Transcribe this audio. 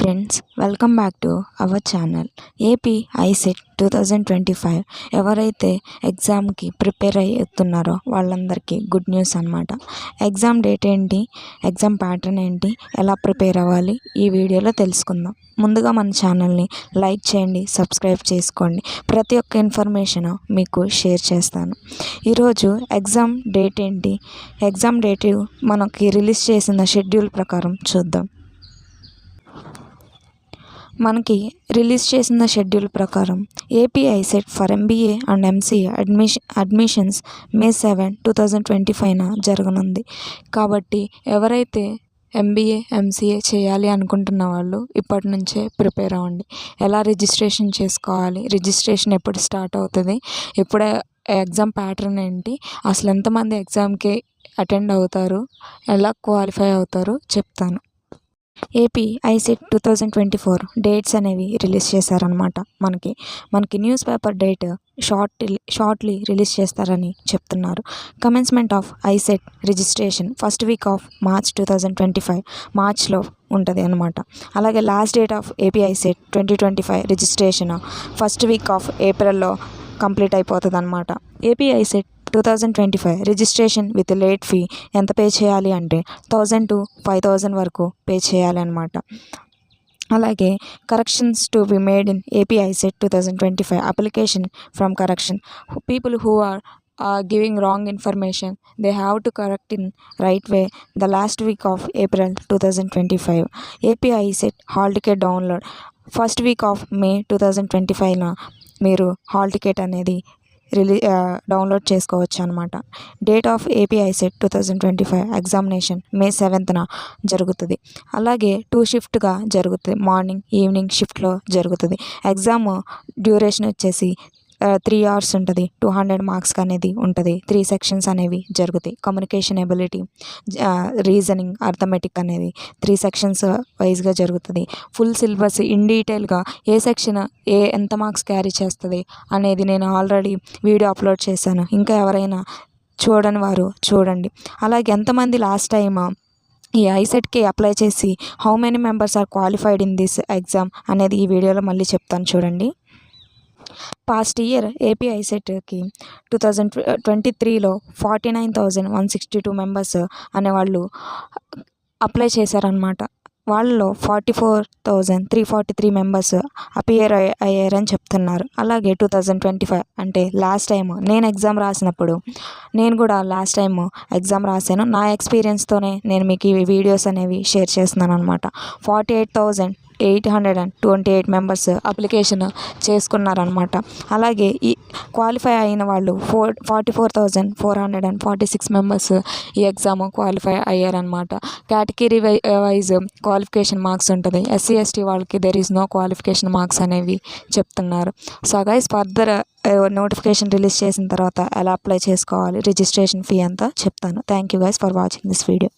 Friends, welcome back to our channel. AP ICET 2025 ఎవరైతే ఎగ్జామ్కి prepare అవుతున్నారో వాళ్ళందరికీ గుడ్ న్యూస్ అనమాట. ఎగ్జామ్ డేట్ ఏంటి, ఎగ్జామ్ ప్యాటర్న్ ఏంటి, ఎలా ప్రిపేర్ అవ్వాలి ఈ వీడియోలో తెలుసుకుందాం. ముందుగా మన ఛానల్ని లైక్ చేయండి, సబ్స్క్రైబ్ చేసుకోండి. ప్రతి ఒక్క ఇన్ఫర్మేషన్ మీకు షేర్ చేస్తాను. ఈరోజు ఎగ్జామ్ డేట్ ఏంటి, ఎగ్జామ్ డేట్ మనకి రిలీజ్ చేసిన షెడ్యూల్ ప్రకారం చూద్దాం. మనకి రిలీజ్ చేసిన షెడ్యూల్ ప్రకారం AP ICET for MBA and MCA admissions May 7, 2025 జరగనుంది. కాబట్టి ఎవరైతే ఎంబీఏ ఎంసీఏ చేయాలి అనుకుంటున్న వాళ్ళు ఇప్పటి నుంచే ప్రిపేర్ అవ్వండి. ఎలా రిజిస్ట్రేషన్ చేసుకోవాలి, రిజిస్ట్రేషన్ ఎప్పుడు స్టార్ట్ అవుతుంది, ఎప్పుడే ఎగ్జామ్ ప్యాటర్న్ ఏంటి, అసలు ఎంతమంది ఎగ్జామ్కి అటెండ్ అవుతారు, ఎలా క్వాలిఫై అవుతారో చెప్తాను. ఏపీ ఐసెట్ 2024 డేట్స్ అనేవి రిలీజ్ చేశారనమాట. మనకి news paper date shortly release చేస్తారని చెప్తున్నారు. Commencement of ICET registration first week of March 2025 మార్చ్లో ఉంటుంది అనమాట. అలాగే last date of AP ICET 2025 registration first week of ఏప్రిల్లో కంప్లీట్ అయిపోతుంది అనమాట. AP ICET 2025 registration with late fee ఎంత పే చేయాలి అంటే 1000 to 5000 వరకు పే చేయాలి అనమాట. అలాగే corrections to be made in AP ICET 2025 application from correction people who are giving wrong information they have to correct in right way the last week of April 2025. AP ICET hall ticket download first week of May 2025 మీరు hall ticket అనేది download చేసుకోవచ్చు అనమాట. Date of AP ICET 2025 examination May 7 జరుగుతుంది. అలాగే 2 షిఫ్ట్గా జరుగుతుంది, morning evening షిఫ్ట్లో జరుగుతుంది. Exam duration వచ్చేసి 3 hours ఉంటుంది. 200 మార్క్స్ అనేది ఉంటుంది. 3 సెక్షన్స్ అనేవి జరుగుతాయి. కమ్యూనికేషన్ ఎబిలిటీ, రీజనింగ్, అర్థమెటిక్ అనేది 3 సెక్షన్స్ వైజ్గా జరుగుతుంది. ఫుల్ సిలబస్ ఇన్ డీటెయిల్గా ఏ సెక్షన్ ఎంత మార్క్స్ క్యారీ చేస్తుంది అనేది నేను ఆల్రెడీ వీడియో అప్లోడ్ చేశాను. ఇంకా ఎవరైనా చూడని వారు చూడండి. అలాగే ఎంతమంది లాస్ట్ టైం ఈ ఐసెట్కి అప్లై చేసి how many members are qualified in this exam అనేది ఈ వీడియోలో మళ్ళీ చెప్తాను చూడండి. పాస్ట్ ఇయర్ ఏపీ ఐసెట్కి 2023లో 49,162 మెంబర్స్ అనేవాళ్ళు అప్లై చేశారనమాట. వాళ్ళలో 44,343 మెంబర్స్ అపియర్ అయ్యారని చెప్తున్నారు. అలాగే 2025 అంటే లాస్ట్ టైం నేను ఎగ్జామ్ రాసినప్పుడు నేను కూడా లాస్ట్ టైం ఎగ్జామ్ రాశాను. నా ఎక్స్పీరియన్స్తోనే నేను మీకు ఈ వీడియోస్ అనేవి షేర్ చేస్తున్నాను అనమాట. 48,828 మెంబర్స్ అప్లికేషన్ చేసుకున్నారనమాట. అలాగే ఈ క్వాలిఫై అయిన వాళ్ళు 44,446 మెంబర్స్ ఈ ఎగ్జామ్ క్వాలిఫై అయ్యారనమాట. కేటగిరీ వైజ్ క్వాలిఫికేషన్ మార్క్స్ ఉంటుంది. SC ST వాళ్ళకి there is no qualification marks అనేవి చెప్తున్నారు. So guys, further notification release చేసిన తర్వాత ఎలా అప్లై చేసుకోవాలి, రిజిస్ట్రేషన్ ఫీ అంతా చెప్తాను. Thank you guys for watching this video.